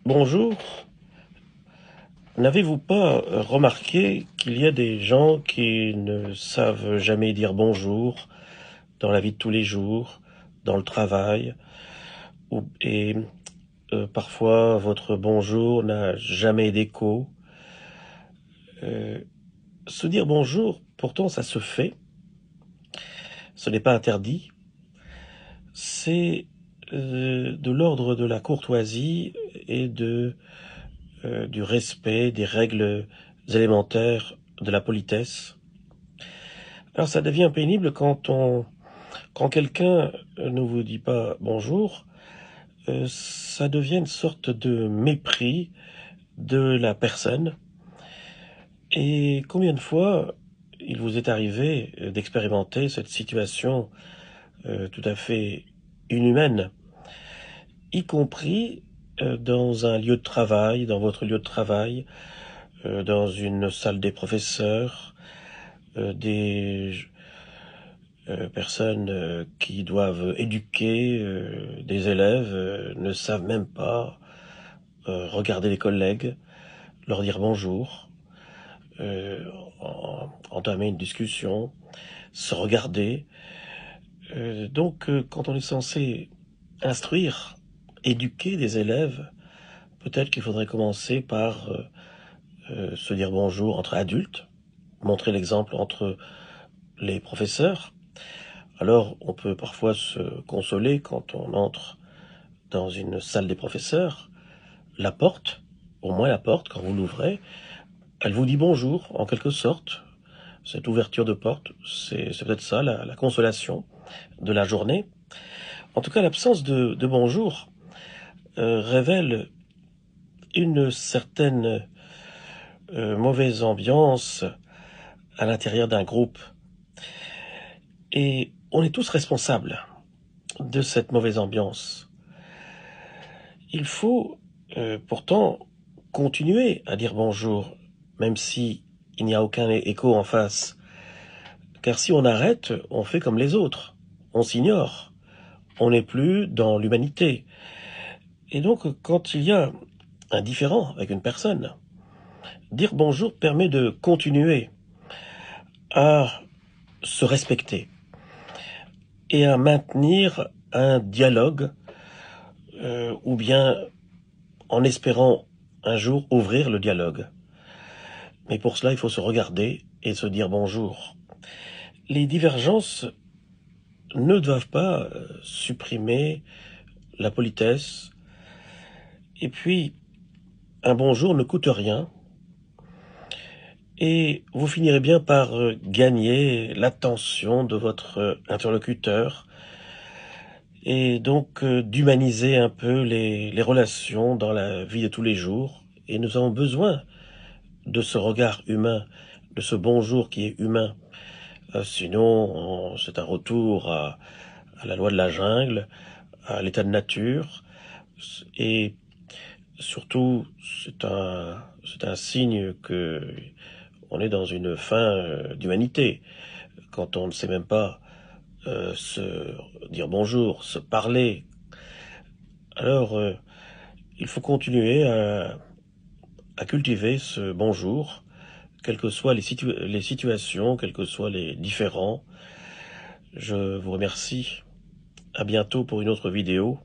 Bonjour, n'avez-vous pas remarqué qu'il y a des gens qui ne savent jamais dire bonjour dans la vie de tous les jours, dans le travail, et parfois votre bonjour n'a jamais d'écho. Euh, Se dire bonjour, pourtant ça se fait, ce n'est pas interdit, c'est de l'ordre de la courtoisie et du respect des règles élémentaires de la politesse. Alors ça devient pénible quand quelqu'un ne vous dit pas bonjour, ça devient une sorte de mépris de la personne. Et combien de fois il vous est arrivé d'expérimenter cette situation tout à fait inhumaine, y compris dans un lieu de travail, dans votre lieu de travail, dans une salle des professeurs, des personnes qui doivent éduquer des élèves ne savent même pas regarder les collègues, leur dire bonjour, entamer une discussion, se regarder. Donc, quand on est censé instruire, éduquer des élèves, peut-être qu'il faudrait commencer par se dire bonjour entre adultes, montrer l'exemple entre les professeurs. Alors, on peut parfois se consoler quand on entre dans une salle des professeurs. La porte, au moins la porte, quand vous l'ouvrez, elle vous dit bonjour, en quelque sorte. Cette ouverture de porte, c'est peut-être ça, la consolation de la journée. En tout cas, l'absence de bonjour révèle une certaine mauvaise ambiance à l'intérieur d'un groupe. Et on est tous responsables de cette mauvaise ambiance. Il faut pourtant continuer à dire bonjour, même si il n'y a aucun écho en face. Car si on arrête, on fait comme les autres. On s'ignore. On n'est plus dans l'humanité. Et donc, quand il y a un différend avec une personne, dire bonjour permet de continuer à se respecter et à maintenir un dialogue, ou bien en espérant un jour ouvrir le dialogue. Mais pour cela, il faut se regarder et se dire bonjour. Les divergences ne doivent pas supprimer la politesse. Et puis, un bonjour ne coûte rien. Et vous finirez bien par gagner l'attention de votre interlocuteur. Et donc d'humaniser un peu les relations dans la vie de tous les jours. Et nous avons besoin de ce regard humain, de ce bonjour qui est humain. Sinon, c'est un retour à la loi de la jungle, à l'état de nature, et surtout, c'est un signe que on est dans une fin d'humanité. Quand on ne sait même pas se dire bonjour, se parler, alors il faut continuer à cultiver ce bonjour, quelles que soient les situations, quels que soient les différends. Je vous remercie. À bientôt pour une autre vidéo.